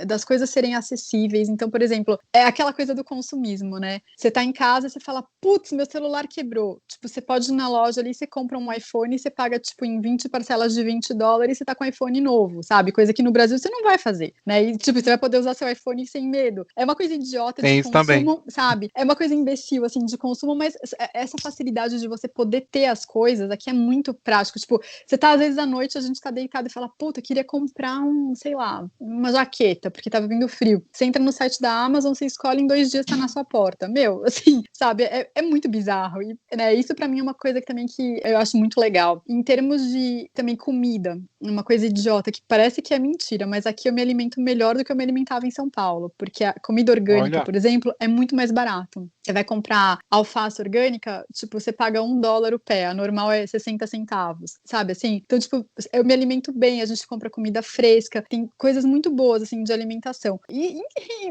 das coisas serem acessíveis. Então, por exemplo, é aquela coisa do consumismo, né? Você tá em casa e você fala, putz, meu celular quebrou. Tipo, você pode ir na loja ali, você compra um iPhone e você paga, tipo, em 20 parcelas de $20 e você tá com um iPhone novo, sabe? Coisa que no Brasil você não vai fazer, né? E, tipo, você vai poder usar seu iPhone sem medo. É uma coisa idiota Tem de isso também. consumo, sabe? É uma coisa imbecil, assim, de consumo, mas essa facilidade de você poder ter as coisas aqui é muito prático. Tipo, você tá, às vezes, à noite, a gente tá deitado e fala, puta, eu queria comprar sei lá, uma jaqueta, porque tava vindo frio. Você entra no site da Amazon, você escolhe, em 2 dias tá na sua porta. Meu, assim, sabe? É muito bizarro. E, né, isso pra mim é uma coisa que também que eu acho muito legal. Em termos de, também, comida, uma coisa idiota, que parece que é mentira, mas aqui eu me alimento melhor do que eu me alimentava em São Paulo, porque a comida orgânica, Olha, por exemplo, é muito mais barato. Você vai comprar alface orgânica, tipo, você paga $1 o pé, a normal é 60 centavos, sabe, assim? Então, tipo, eu me alimento bem, a gente compra comida fresca, tem coisas muito boas, assim, de alimentação. E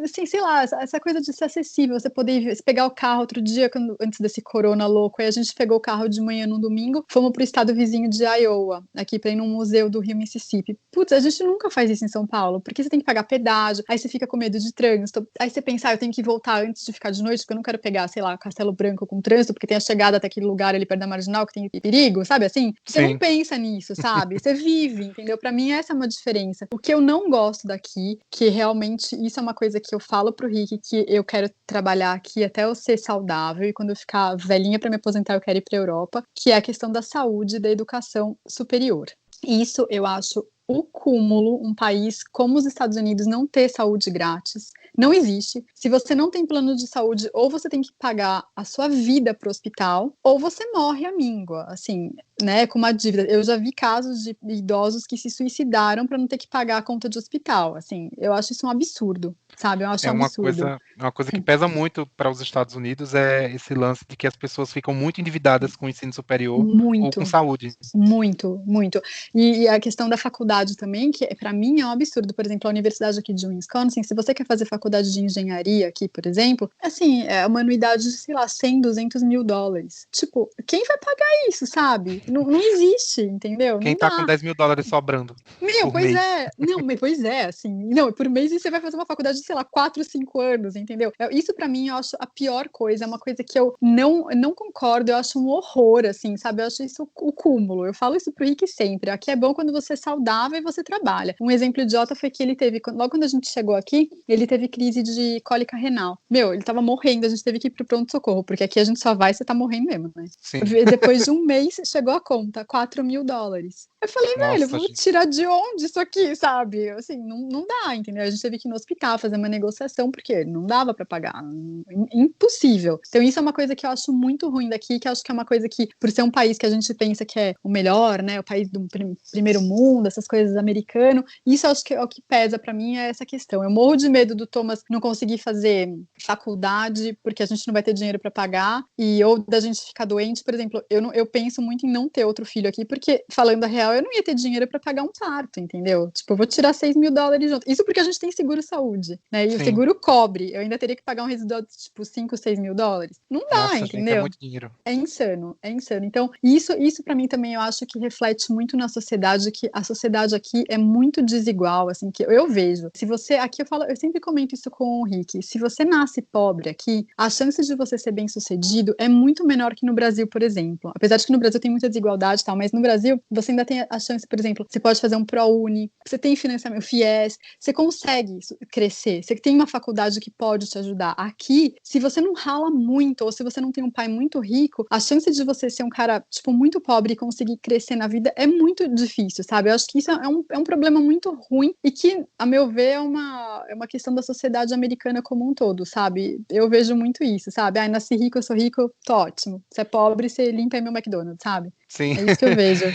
assim, sei lá, essa coisa de ser acessível, você poder pegar o carro outro dia, antes desse corona louco, aí a gente pegou o carro de manhã no domingo, fomos pro estado vizinho de Iowa, aqui pra ir num museu do Rio Mississippi. Putz, a gente nunca faz isso em São Paulo, porque você tem que pagar pedágio, aí você fica com medo de trânsito, aí você pensa, eu tenho que voltar antes de ficar de noite, porque eu não quero pegar, sei lá, Castelo Branco com trânsito, porque tem a chegada até aquele lugar ali perto da Marginal que tem perigo, sabe assim? Você não sim. pensa nisso, sabe? Você vive, entendeu? Pra mim essa é uma diferença. O que eu não gosto daqui, que realmente isso é uma coisa que eu falo pro Rick, que eu quero trabalhar aqui até eu ser saudável, e quando eu ficar velhinha pra me aposentar eu quero ir pra Europa, que é a questão da saúde e da educação superior. Isso eu acho o cúmulo, um país como os Estados Unidos não ter saúde grátis. Não existe. Se você não tem plano de saúde, ou você tem que pagar a sua vida pro hospital, ou você morre à míngua, assim, né, com uma dívida. Eu já vi casos de idosos que se suicidaram para não ter que pagar a conta de hospital, assim. Eu acho isso um absurdo, sabe? Eu acho um absurdo. Uma coisa que pesa muito para os Estados Unidos é esse lance de que as pessoas ficam muito endividadas com o ensino superior ou com Muito. saúde. Muito, muito. E a questão da faculdade também, que para mim é um absurdo. Por exemplo, a universidade aqui de Wisconsin, se você quer fazer faculdade de engenharia aqui, por exemplo, assim, é uma anuidade de, sei lá, 100, $200 mil. Tipo, quem vai pagar isso, sabe? Não existe, entendeu? Quem Não tá com dá. $10.000 sobrando Meu, por pois mês. é. Não, mas pois é, assim. Não, por mês você vai fazer uma faculdade de, sei lá, 4, 5 anos, entendeu? Isso pra mim eu acho a pior coisa, é uma coisa que eu não concordo, eu acho um horror, assim, sabe? Eu acho isso o cúmulo. Eu falo isso pro Rick sempre. Aqui é bom quando você é saudável e você trabalha. Um exemplo idiota foi que ele teve, logo quando a gente chegou aqui, ele teve crise de cólica renal. Meu, ele tava morrendo, a gente teve que ir pro pronto-socorro, porque aqui a gente só vai e você tá morrendo mesmo, né? Sim. Depois de um mês, chegou a conta, $4.000. Eu falei, velho, Nossa, vou gente. tirar de onde isso aqui, sabe? Assim, não dá, entendeu? A gente teve que ir no hospital fazer uma negociação, porque não dava pra pagar. Impossível. Então, isso é uma coisa que eu acho muito ruim daqui, que eu acho que é uma coisa que, por ser um país que a gente pensa que é o melhor, né? O país do primeiro mundo, essas coisas americano, isso eu acho que é o que pesa pra mim, é essa questão. Eu morro de medo do Thomas não conseguir fazer faculdade, porque a gente não vai ter dinheiro pra pagar, ou da gente ficar doente, por exemplo, eu penso muito em não ter outro filho aqui, porque, falando a real, eu não ia ter dinheiro pra pagar um parto, entendeu? Tipo, eu vou tirar $6.000 junto. Isso porque a gente tem seguro saúde. né? E o Sim. seguro cobre. Eu ainda teria que pagar um residual de, tipo, 5, 6 mil dólares. Não dá, Nossa, gente, é entendeu? muito dinheiro. É insano, é insano. Então, isso para mim também eu acho que reflete muito na sociedade, que a sociedade aqui é muito desigual, assim, que eu vejo. Se você, aqui eu sempre comento isso com o Rick, se você nasce pobre aqui, a chance de você ser bem-sucedido é muito menor que no Brasil, por exemplo. Apesar de que no Brasil tem muita desigualdade e tal, mas no Brasil você ainda tem a chance, por exemplo, você pode fazer um ProUni, você tem financiamento, FIES, você consegue crescer, você tem uma faculdade que pode te ajudar. Aqui, se você não rala muito, ou se você não tem um pai muito rico, a chance de você ser um cara, tipo, muito pobre e conseguir crescer na vida é muito difícil, sabe? Eu acho que isso é um problema muito ruim e que, a meu ver, é uma questão da sociedade americana como um todo, sabe? Eu vejo muito isso, sabe? Ah, nasci rico, eu sou rico, tô ótimo. Você é pobre, você limpa meu McDonald's, sabe? Sim. É isso que eu vejo.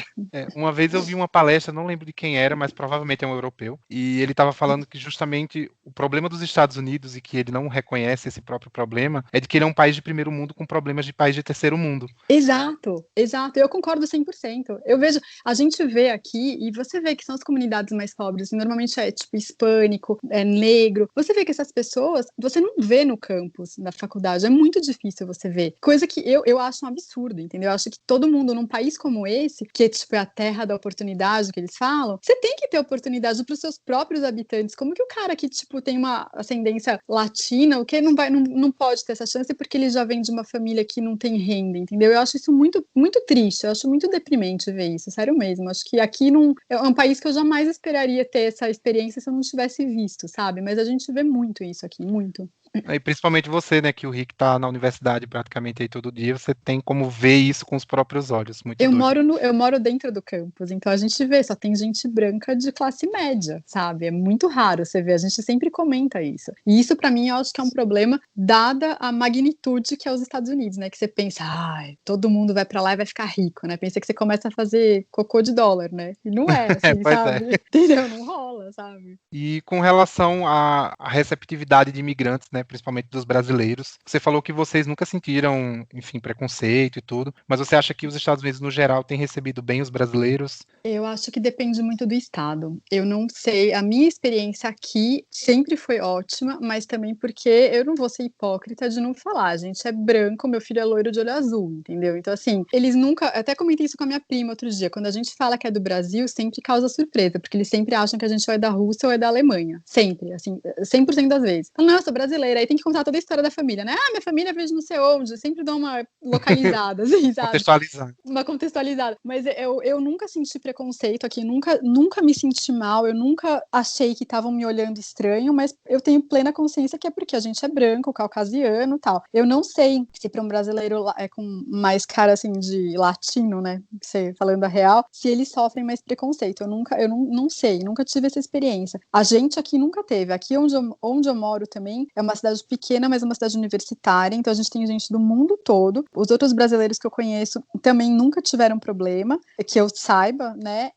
Uma vez eu vi uma palestra, não lembro de quem era, mas provavelmente é um europeu, e ele estava falando que justamente o problema dos Estados Unidos, e que ele não reconhece esse próprio problema, é de que ele é um país de primeiro mundo com problemas de país de terceiro mundo. Exato, exato. Eu concordo 100%. Eu vejo, a gente vê aqui, e você vê que são as comunidades mais pobres, e normalmente é tipo hispânico, é negro. Você vê que essas pessoas, você não vê no campus, na faculdade, é muito difícil você ver. Coisa que eu acho um absurdo, entendeu? Eu acho que todo mundo num país como esse, que é tipo a terra da oportunidade que eles falam, você tem que ter oportunidade para os seus próprios habitantes. Como que o cara que tipo tem uma ascendência latina, o que não pode ter essa chance porque ele já vem de uma família que não tem renda, entendeu? Eu acho isso muito, muito triste, eu acho muito deprimente ver isso, sério mesmo. Acho que aqui não, é um país que eu jamais esperaria ter essa experiência se eu não tivesse visto, sabe? Mas a gente vê muito isso aqui, muito. E principalmente você, né, que o Rick tá na universidade praticamente aí todo dia, você tem como ver isso com os próprios olhos, muito doido. Eu moro dentro do campus, então a gente vê, só tem gente branca de classe média, sabe? É muito raro você ver, a gente sempre comenta isso. E isso, pra mim, eu acho que é um problema, dada a magnitude que é os Estados Unidos, né? Que você pensa, ai, todo mundo vai pra lá e vai ficar rico, né? Pensa que você começa a fazer cocô de dólar, né? E não é assim, Pois é. sabe? Entendeu? Não rola, sabe? E com relação à receptividade de imigrantes, né, principalmente dos brasileiros, você falou que vocês nunca sentiram, enfim, preconceito e tudo, mas você acha que os Estados Unidos, no geral, têm recebido bem os brasileiros? Eu acho que depende muito do estado. Eu não sei, a minha experiência aqui sempre foi ótima, mas também porque eu não vou ser hipócrita de não falar. A gente é branco, meu filho é loiro de olho azul, entendeu? Então, assim, eles nunca. Até comentei isso com a minha prima outro dia. Quando a gente fala que é do Brasil, sempre causa surpresa, porque eles sempre acham que a gente ou é da Rússia ou é da Alemanha. Sempre, assim, 100% das vezes. Falam, não, eu sou brasileira. Aí tem que contar toda a história da família, né? Ah, minha família veio de não sei onde. Sempre dou uma localizada, assim, sabe? Contextualizar. Uma contextualizada. Mas eu nunca senti preconceito aqui, nunca me senti mal, eu nunca achei que estavam me olhando estranho, mas eu tenho plena consciência que é porque a gente é branco, caucasiano e tal. Eu não sei se para um brasileiro é com mais cara assim de latino, né? Você falando a real, se eles sofrem mais preconceito. Eu não sei, nunca tive essa experiência. A gente aqui nunca teve. Aqui onde eu moro também é uma cidade pequena, mas é uma cidade universitária, então a gente tem gente do mundo todo. Os outros brasileiros que eu conheço também nunca tiveram problema, que eu saiba, né?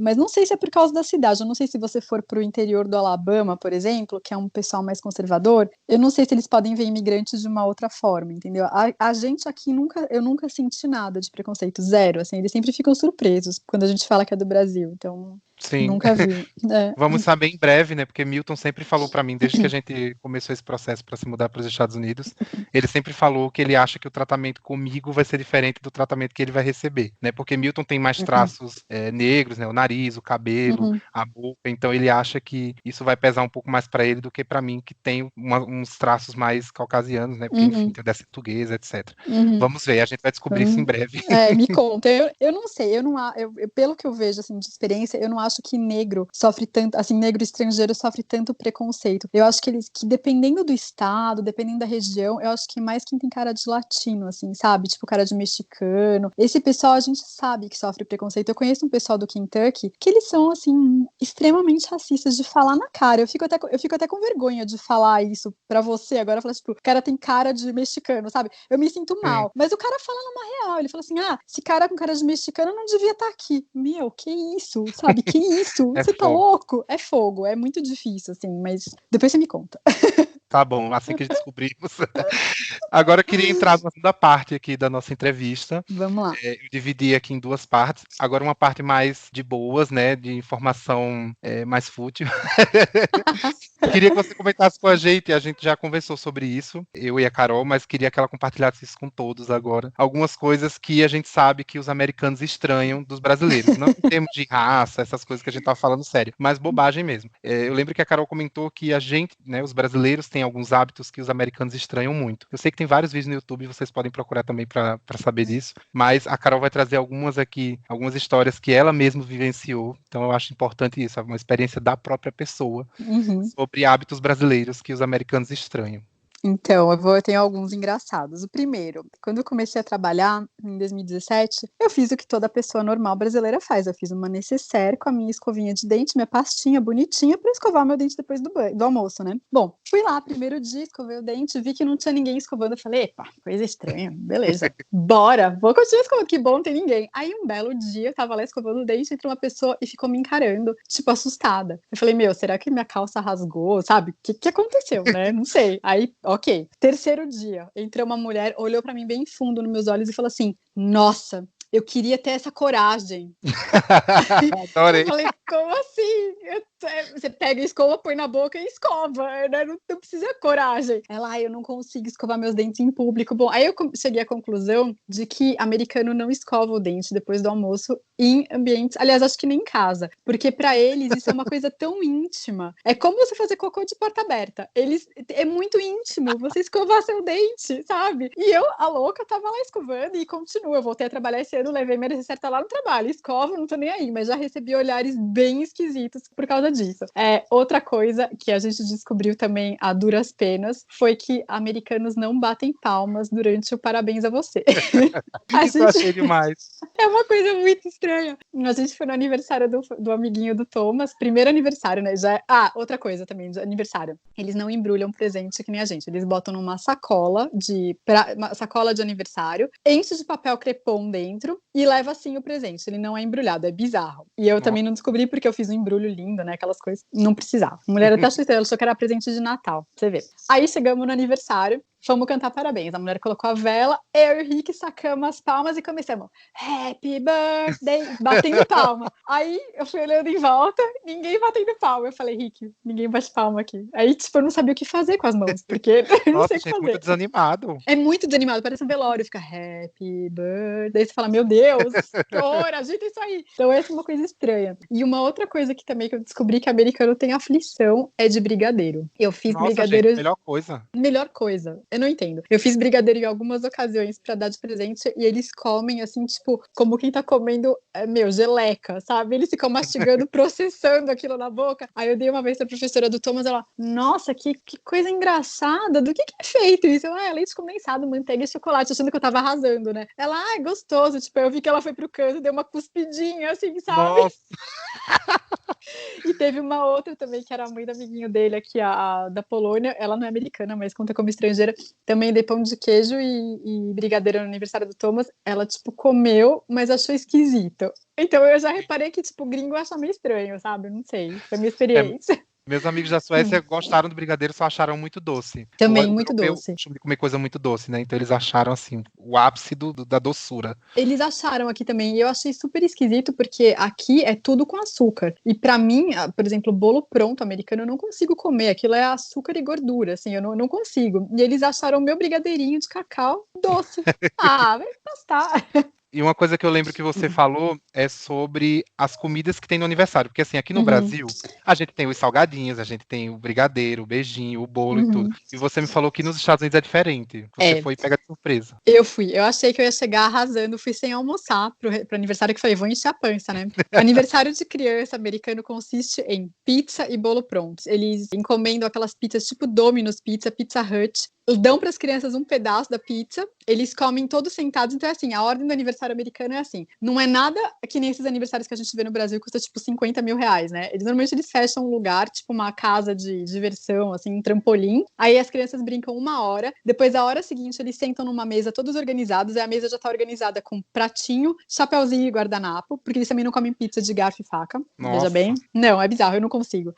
Mas não sei se é por causa da cidade. Eu não sei se você for para o interior do Alabama, por exemplo, que é um pessoal mais conservador, eu não sei se eles podem ver imigrantes de uma outra forma, entendeu? A gente aqui eu nunca senti nada de preconceito, zero, assim, eles sempre ficam surpresos quando a gente fala que é do Brasil, então Sim. nunca vi. É. Vamos saber em breve, né? Porque Milton sempre falou para mim, desde que a gente começou esse processo para se mudar para os Estados Unidos, ele sempre falou que ele acha que o tratamento comigo vai ser diferente do tratamento que ele vai receber, né? Porque Milton tem mais traços negros, né? O nariz, o cabelo, Uhum. a boca, então ele acha que isso vai pesar um pouco mais para ele do que para mim, que tem uns traços mais caucasianos, né? Porque, enfim, Uhum. tem descendência portuguesa, etc. Uhum. Vamos ver, a gente vai descobrir isso em breve. Me conta. Eu não sei, pelo que eu vejo assim de experiência, eu não acho que negro sofre tanto, assim, negro estrangeiro sofre tanto preconceito. Eu acho que dependendo do estado, dependendo da região, eu acho que mais quem tem cara de latino, assim, sabe? Tipo cara de mexicano. Esse pessoal a gente sabe que sofre preconceito. Eu conheço um pessoal do Kentucky que eles são assim extremamente racistas de falar na cara. Eu fico até com vergonha de falar isso pra você agora, falar tipo, o cara tem cara de mexicano, sabe? Eu me sinto Sim. mal. Mas o cara fala numa real, ele fala assim: "Ah, esse cara com cara de mexicano não devia estar aqui". Meu, que isso? Sabe? Que isso? É Você tá fogo. louco? É fogo, é muito difícil, assim, mas depois você me conta. Tá bom, assim que descobrimos. Agora eu queria entrar na segunda parte aqui da nossa entrevista. Vamos lá. Eu dividi aqui em duas partes. Agora uma parte mais de boas, né? De informação mais fútil. Queria que você comentasse com a gente já conversou sobre isso, eu e a Carol, mas queria que ela compartilhasse isso com todos agora. Algumas coisas que a gente sabe que os americanos estranham dos brasileiros, não em termos de raça, essas coisas que a gente tá falando sério, mas bobagem mesmo. Eu lembro que a Carol comentou que a gente, né, os brasileiros têm alguns hábitos que os americanos estranham muito. Eu sei que tem vários vídeos no YouTube, vocês podem procurar também para saber disso, mas a Carol vai trazer algumas aqui, algumas histórias que ela mesma vivenciou, então eu acho importante isso, uma experiência da própria pessoa sobre hábitos brasileiros que os americanos estranham. Então, eu tenho alguns engraçados. O primeiro, quando eu comecei a trabalhar, em 2017, eu fiz o que toda pessoa normal brasileira faz. Eu fiz uma necessaire com a minha escovinha de dente, minha pastinha bonitinha para escovar meu dente depois do almoço, né? Bom, fui lá, primeiro dia, escovei o dente, vi que não tinha ninguém escovando. Eu falei, epa, coisa estranha, beleza. Bora, vou continuar escovando, que bom, não tem ninguém. Aí, um belo dia, eu tava lá escovando o dente, entrou uma pessoa e ficou me encarando, tipo, assustada. Eu falei, meu, será que minha calça rasgou, sabe? O que aconteceu, né? Não sei. Aí, ok. Terceiro dia, entrou uma mulher, olhou pra mim bem fundo nos meus olhos e falou assim, nossa, eu queria ter essa coragem. Adorei. Eu falei, como assim? Você pega a escova, põe na boca e escova, né? Não precisa coragem. Ela, eu não consigo escovar meus dentes em público. Bom, aí eu cheguei à conclusão de que americano não escova o dente depois do almoço em ambientes, aliás, acho que nem em casa, porque pra eles isso é uma coisa tão íntima. É como você fazer cocô de porta aberta. É muito íntimo você escovar seu dente, sabe? E eu, a louca, tava lá escovando e continua. Eu voltei a trabalhar esse ano, levei minha necessaire lá no trabalho, escova, não tô nem aí, mas já recebi olhares bem esquisitos por causa disso. Outra coisa que a gente descobriu também a duras penas foi que americanos não batem palmas durante o parabéns a você. Isso eu achei demais. É uma coisa muito estranha. A gente foi no aniversário do amiguinho do Thomas, primeiro aniversário, né? Outra coisa também de aniversário. Eles não embrulham presente que nem a gente. Eles botam numa sacola uma sacola de aniversário, enche de papel crepom dentro e leva assim o presente. Ele não é embrulhado, é bizarro. E eu também não descobri porque eu fiz um embrulho lindo, né? Aquelas coisas. Não precisava. A mulher até achou que era presente de Natal, pra você ver. Aí chegamos no aniversário, fomos cantar parabéns. A mulher colocou a vela, eu e o Rick sacamos as palmas e começamos Happy Birthday, batendo palma. Aí eu fui olhando em volta, ninguém batendo palma. Eu falei, Rick, ninguém bate palma aqui. Aí, tipo, eu não sabia o que fazer com as mãos, porque eu não sei o que fazer. Muito desanimado. É muito desanimado, parece um velório, fica Happy Birthday. Você fala, meu Deus, que horror, ajeita isso aí. Então essa é uma coisa estranha. E uma outra coisa que também que eu descobri que americano tem aflição é de brigadeiro. Eu fiz brigadeiro. Gente, melhor coisa. Melhor coisa. Eu não entendo. Eu fiz brigadeiro em algumas ocasiões pra dar de presente e eles comem assim, tipo, como quem tá comendo, geleca, sabe? Eles ficam mastigando, processando aquilo na boca. Aí eu dei uma vez pra professora do Thomas, ela, nossa, que coisa engraçada, do que é feito isso? Eu, é leite condensado, manteiga e chocolate, achando que eu tava arrasando, né? Ela, é gostoso, tipo, eu vi que ela foi pro canto, deu uma cuspidinha, assim, sabe? Nossa. E teve uma outra também, que era a mãe do amiguinho dele aqui, a da Polônia, ela não é americana, mas conta como estrangeira, também dei pão de queijo e brigadeiro no aniversário do Thomas, ela, tipo, comeu, mas achou esquisito. Então eu já reparei que, tipo, o gringo acha meio estranho, sabe? Não sei, foi a minha experiência. Meus amigos da Suécia gostaram do brigadeiro, só acharam muito doce. Também muito doce. De comer coisa muito doce, né? Então eles acharam, assim, o ápice da doçura. Eles acharam aqui também, e eu achei super esquisito, porque aqui é tudo com açúcar. E pra mim, por exemplo, bolo pronto americano, eu não consigo comer. Aquilo é açúcar e gordura, assim, eu não consigo. E eles acharam o meu brigadeirinho de cacau doce. Vai pastar. E uma coisa que eu lembro que você falou é sobre as comidas que tem no aniversário. Porque assim, aqui no Brasil, a gente tem os salgadinhos, a gente tem o brigadeiro, o beijinho, o bolo e tudo. E você me falou que nos Estados Unidos é diferente. Você foi pega de surpresa. Eu achei que eu ia chegar arrasando, fui sem almoçar pro aniversário, que falei, vou encher a pança, né? O aniversário de criança americano consiste em pizza e bolo pronto. Eles encomendam aquelas pizzas tipo Domino's Pizza, Pizza Hut, dão para as crianças um pedaço da pizza, eles comem todos sentados, então é assim, a ordem do aniversário americano é assim, não é nada que nem esses aniversários que a gente vê no Brasil, que custa tipo 50 mil reais, né? Normalmente eles fecham um lugar, tipo uma casa de diversão, assim, um trampolim, aí as crianças brincam 1 hora, depois a hora seguinte eles sentam numa mesa todos organizados, e a mesa já tá organizada com pratinho, chapeuzinho e guardanapo, porque eles também não comem pizza de garfo e faca, veja Nossa. bem. Não, é bizarro, eu não consigo.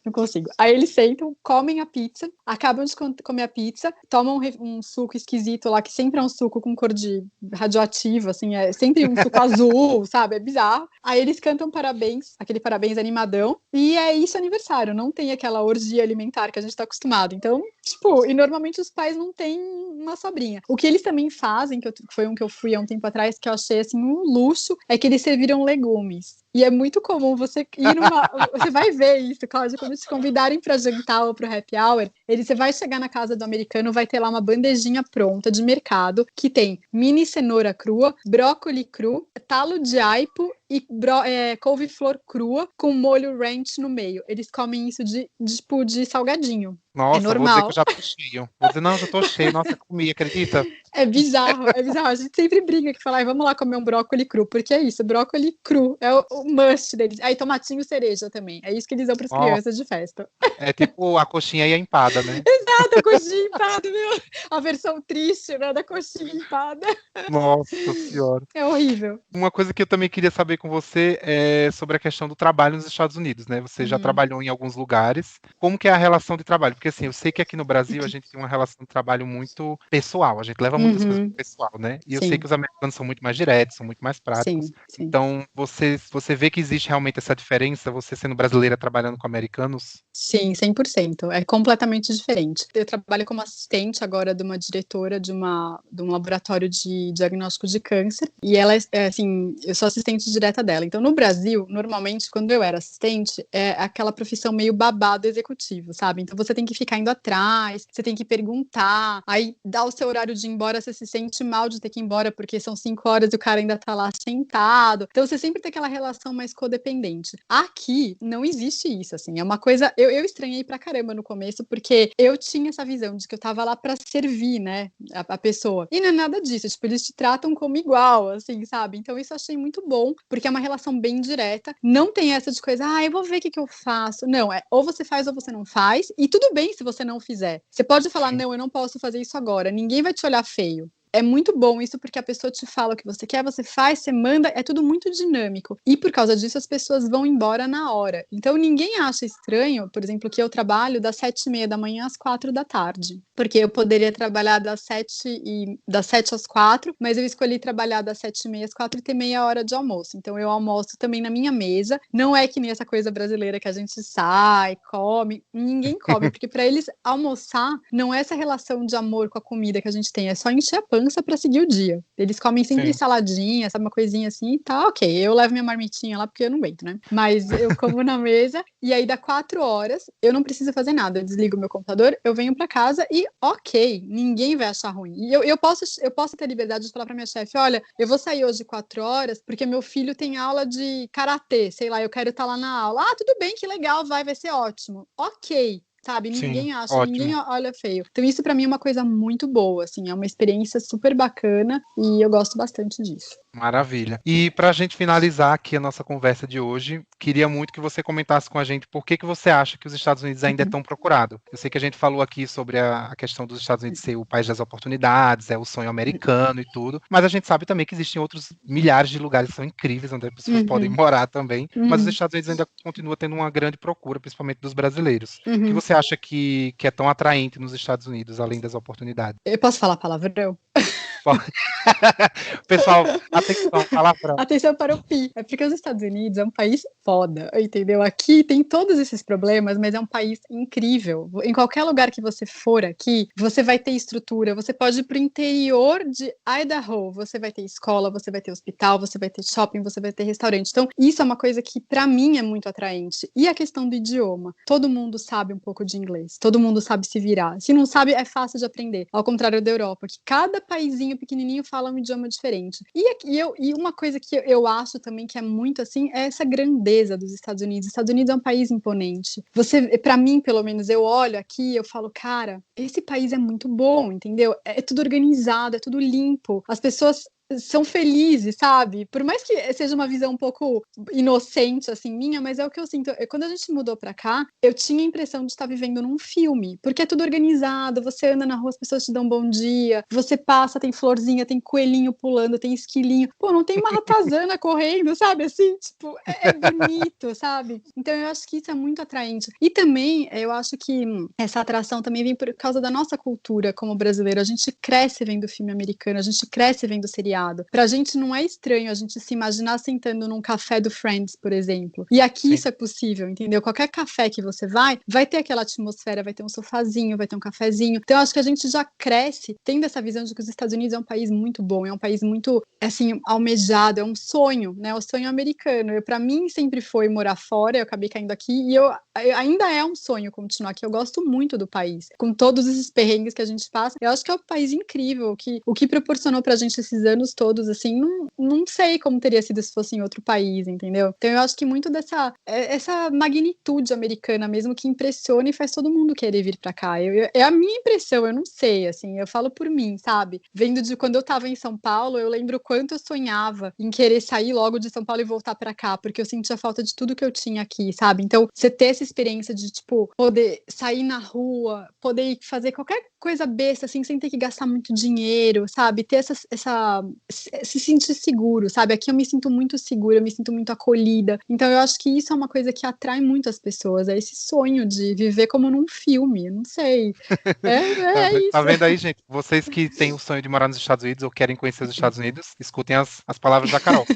Aí eles sentam, comem a pizza, acabam de comer a pizza, tomam um suco esquisito lá, que sempre é um suco com cor de radioativo, assim, é sempre um suco azul, sabe? É bizarro. Aí eles cantam parabéns, aquele parabéns animadão, e é isso aniversário, não tem aquela orgia alimentar que a gente tá acostumado. Então, tipo, e normalmente os pais não têm uma sobrinha. O que eles também fazem, que foi um que eu fui há um tempo atrás, que eu achei, assim, um luxo, é que eles serviram legumes. E é muito comum você ir numa... Você vai ver isso, Cláudia, quando te convidarem para jantar ou para o happy hour, você vai chegar na casa do americano, vai ter lá uma bandejinha pronta de mercado, que tem mini cenoura crua, brócoli cru, talo de aipo e couve-flor crua com molho ranch no meio. Eles comem isso de salgadinho. É Nossa, vou dizer que eu normal. já tô cheio. Vou dizer, não, já tô cheio. Nossa, comi, acredita? É bizarro, é bizarro. A gente sempre briga que fala, vamos lá comer um brócoli cru, porque é isso, brócoli cru, é o must deles. Aí tomatinho cereja também, é isso que eles dão para as Nossa, crianças de festa. é tipo a coxinha e a empada, né? Exato, a coxinha empada, meu. A versão triste, né, da coxinha empada. Nossa senhora. É horrível. Uma coisa que eu também queria saber com você é sobre a questão do trabalho nos Estados Unidos, né? Você já Uhum. trabalhou em alguns lugares. Como que é a relação de trabalho? Porque assim, eu sei que aqui no Brasil a gente tem uma relação de trabalho muito pessoal, a gente leva muitas coisas Uhum. pro pessoal, né? E eu sei que Sim, os americanos são muito mais diretos, são muito mais práticos. sim, sim. Então, você vê que existe realmente essa diferença, você sendo brasileira trabalhando com americanos? Sim, 100%. É completamente diferente. Eu trabalho como assistente agora de uma diretora de um laboratório de diagnóstico de câncer, e ela assim, eu sou assistente direta dela. Então, no Brasil, normalmente, quando eu era assistente, é aquela profissão meio babado executivo, sabe? Então, você tem que ficar indo atrás, você tem que perguntar, aí dá o seu horário de ir embora, você se sente mal de ter que ir embora, porque são 5 horas e o cara ainda tá lá sentado. Então, você sempre tem aquela relação mais codependente. Aqui, não existe isso, assim, é uma coisa... Eu estranhei pra caramba no começo, porque eu tinha essa visão de que eu tava lá pra servir, né, a pessoa. E não é nada disso, tipo, eles te tratam como igual, assim, sabe? Então isso eu achei muito bom, porque é uma relação bem direta. Não tem essa de coisa, eu vou ver o que eu faço. Não, é ou você faz ou você não faz, e tudo bem se você não fizer. Você pode falar, Sim. não, eu não posso fazer isso agora, ninguém vai te olhar feio. É muito bom isso, porque a pessoa te fala o que você quer, você faz, você manda, é tudo muito dinâmico. E por causa disso, as pessoas vão embora na hora. Então, ninguém acha estranho, por exemplo, que eu trabalho das 7h30 da manhã às 4 da tarde. Porque eu poderia trabalhar das 7 às 4, mas eu escolhi trabalhar das 7h30 às 4 e ter meia hora de almoço. Então, eu almoço também na minha mesa. Não é que nem essa coisa brasileira que a gente sai, come. Ninguém come, porque para eles almoçar não é essa relação de amor com a comida que a gente tem, é só encher a pança para seguir o dia. Eles comem sempre Sim. saladinha, sabe, uma coisinha assim, e tá ok. Eu levo minha marmitinha lá porque eu não aguento, né? Mas eu como na mesa e aí dá 4 horas, eu não preciso fazer nada. Eu desligo meu computador, eu venho para casa e ok, ninguém vai achar ruim. E eu posso ter liberdade de falar para minha chefe, olha, eu vou sair hoje 4 horas porque meu filho tem aula de karatê, sei lá, eu quero estar lá na aula. Ah, tudo bem, que legal, vai ser ótimo. Ok. Sabe, Sim, ninguém acha, ninguém ótimo. olha feio. Então isso pra mim é uma coisa muito boa, assim, é uma experiência super bacana e eu gosto bastante disso. Maravilha. E para a gente finalizar aqui a nossa conversa de hoje, queria muito que você comentasse com a gente por que você acha que os Estados Unidos ainda é tão procurado. Eu sei que a gente falou aqui sobre a questão dos Estados Unidos ser o país das oportunidades, é o sonho americano e tudo, mas a gente sabe também que existem outros milhares de lugares que são incríveis, onde as pessoas podem Uhum, morar também, mas os uhum, Estados Unidos ainda continua tendo uma grande procura, principalmente dos brasileiros. O que uhum. você acha que é tão atraente nos Estados Unidos, além das oportunidades? Eu posso falar palavrão? Pessoal, atenção, palavrão. Atenção para o pi. É porque os Estados Unidos é um país foda, entendeu? Aqui tem todos esses problemas, mas é um país incrível. Em qualquer lugar que você for aqui, você vai ter estrutura. Você pode ir para o interior de Idaho, você vai ter escola, você vai ter hospital, você vai ter shopping, você vai ter restaurante. Então, isso é uma coisa que para mim é muito atraente. E a questão do idioma. Todo mundo sabe um pouco de inglês. Todo mundo sabe se virar. Se não sabe, é fácil de aprender. Ao contrário da Europa, que cada paizinho pequenininho, fala um idioma diferente. E uma coisa que eu acho também que é muito assim, é essa grandeza dos Estados Unidos. Os Estados Unidos é um país imponente. Pra mim, pelo menos, eu olho aqui e eu falo, cara, esse país é muito bom, entendeu? É tudo organizado, é tudo limpo. As pessoas são felizes, sabe? Por mais que seja uma visão um pouco inocente, assim, minha, mas é o que eu sinto. Quando a gente mudou pra cá, eu tinha a impressão de estar vivendo num filme, porque é tudo organizado, você anda na rua, as pessoas te dão bom dia, você passa, tem florzinha, tem coelhinho pulando, tem esquilinho. Pô, não tem uma ratazana correndo, sabe? Assim, tipo, é bonito, sabe? Então eu acho que isso é muito atraente. E também, eu acho que essa atração também vem por causa da nossa cultura como brasileiro. A gente cresce vendo filme americano, a gente cresce vendo seriado. Pra gente não é estranho a gente se imaginar sentando num café do Friends, por exemplo. E aqui Sim. isso é possível, entendeu? Qualquer café que você vai ter aquela atmosfera, vai ter um sofazinho, vai ter um cafezinho. Então, eu acho que a gente já cresce tendo essa visão de que os Estados Unidos é um país muito bom, é um país muito, assim, almejado, é um sonho, né? O sonho americano. Pra mim, sempre foi morar fora, eu acabei caindo aqui e ainda é um sonho continuar aqui. Eu gosto muito do país. Com todos esses perrengues que a gente passa, eu acho que é um país incrível, o que proporcionou pra gente esses anos todos, assim, não sei como teria sido se fosse em outro país, entendeu? Então eu acho que muito essa magnitude americana mesmo que impressiona e faz todo mundo querer vir pra cá. É a minha impressão, eu não sei, assim, eu falo por mim, sabe? Vendo de quando eu tava em São Paulo, eu lembro quanto eu sonhava em querer sair logo de São Paulo e voltar pra cá, porque eu sentia falta de tudo que eu tinha aqui, sabe? Então, você ter essa experiência de, tipo, poder sair na rua, poder fazer qualquer coisa besta, assim, sem ter que gastar muito dinheiro, sabe? Ter se sentir seguro, sabe? Aqui eu me sinto muito segura, eu me sinto muito acolhida. Então eu acho que isso é uma coisa que atrai muito as pessoas, é esse sonho de viver como num filme, não sei. É Tá isso. vendo aí, gente? Vocês que têm o sonho de morar nos Estados Unidos ou querem conhecer os Estados Unidos, escutem as palavras da Carol.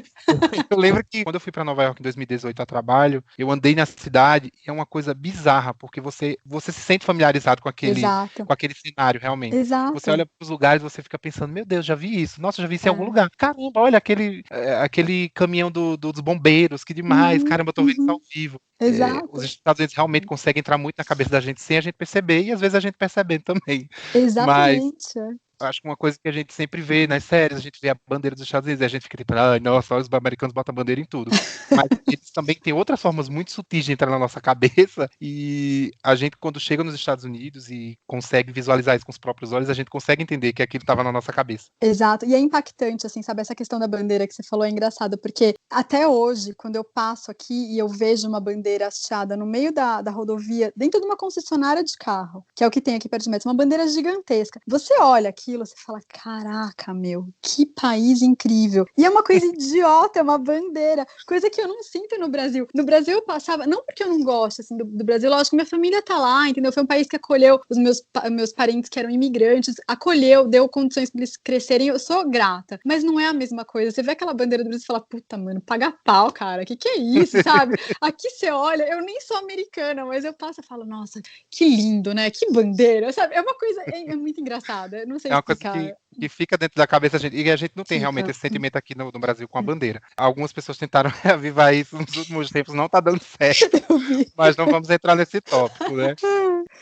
Eu lembro que quando eu fui para Nova York em 2018 a trabalho, eu andei na cidade e é uma coisa bizarra, porque você se sente familiarizado com Exato, aquele cenário, realmente. Você exato. olha para os lugares, você fica pensando, meu Deus, já vi isso. Nossa, já vi isso em algum É. lugar. Caramba, olha aquele caminhão dos bombeiros, que demais. Uhum, Caramba, eu tô vendo isso uhum. ao vivo. Os Exato, Estados Unidos realmente conseguem entrar muito na cabeça da gente sem a gente perceber, e às vezes a gente percebendo também. Mas exatamente. eu acho que uma coisa que a gente sempre vê nas séries, a gente vê a bandeira dos Estados Unidos e a gente fica tipo, ai, nossa, olha, os americanos botam bandeira em tudo. Mas eles também têm outras formas muito sutis de entrar na nossa cabeça e a gente, quando chega nos Estados Unidos e consegue visualizar isso com os próprios olhos, a gente consegue entender que aquilo estava na nossa cabeça. Exato, e é impactante, assim, sabe, essa questão da bandeira que você falou é engraçado, porque até hoje, quando eu passo aqui e eu vejo uma bandeira hasteada no meio da rodovia, dentro de uma concessionária de carro, que é o que tem aqui perto de metro, uma bandeira gigantesca, você olha aquilo, você fala, caraca, meu, que país incrível, e é uma coisa idiota, é uma bandeira, coisa que eu não sinto no Brasil. No Brasil eu passava, não porque eu não gosto, assim, do Brasil, lógico que minha família tá lá, entendeu, foi um país que acolheu os meus parentes que eram imigrantes, acolheu, deu condições para eles crescerem, eu sou grata, mas não é a mesma coisa. Você vê aquela bandeira do Brasil e fala, puta, mano, paga pau, cara, que é isso, sabe? Aqui você olha, eu nem sou americana, mas eu passo e falo, nossa, que lindo, né? Que bandeira, sabe? É uma coisa, é muito engraçada, não sei É uma coisa explicar. que fica dentro da cabeça da gente. E a gente não tem realmente Fica. esse sentimento aqui no Brasil com a bandeira. Algumas pessoas tentaram reavivar isso nos últimos tempos, não tá dando certo. Eu vi. Mas não vamos entrar nesse tópico, né?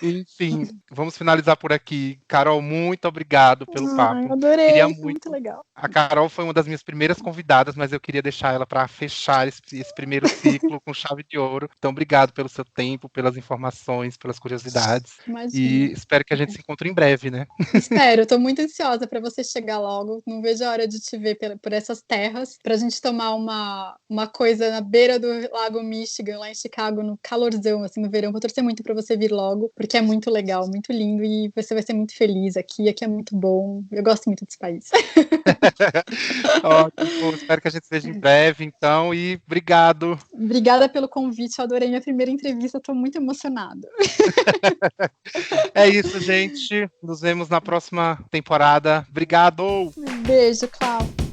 Enfim, vamos finalizar por aqui. Carol, muito obrigado pelo Ai, papo. Queria adorei, foi muito muito. legal. A Carol foi uma das minhas primeiras convidadas, mas eu queria deixar ela para fechar esse primeiro ciclo com chave de ouro. Então, obrigado pelo seu tempo, pelas informações, pelas curiosidades. E Imagina. espero que a gente se encontre em breve, né? Espero, eu tô muito ansiosa para você chegar logo. Não vejo a hora de te ver por essas terras, pra gente tomar uma coisa na beira do Lago Michigan, lá em Chicago, no calorzão, assim, no verão. Vou torcer muito para você vir logo, porque é muito legal, muito lindo e você vai ser muito feliz aqui. Aqui é muito bom. Eu gosto muito desse país. Ótimo, espero que a gente seja em breve, então, e obrigado. Obrigada pelo convite, eu adorei minha primeira entrevista, tô muito emocionada. É isso, gente. Nos vemos na próxima temporada. Obrigado! Beijo, Cláudio.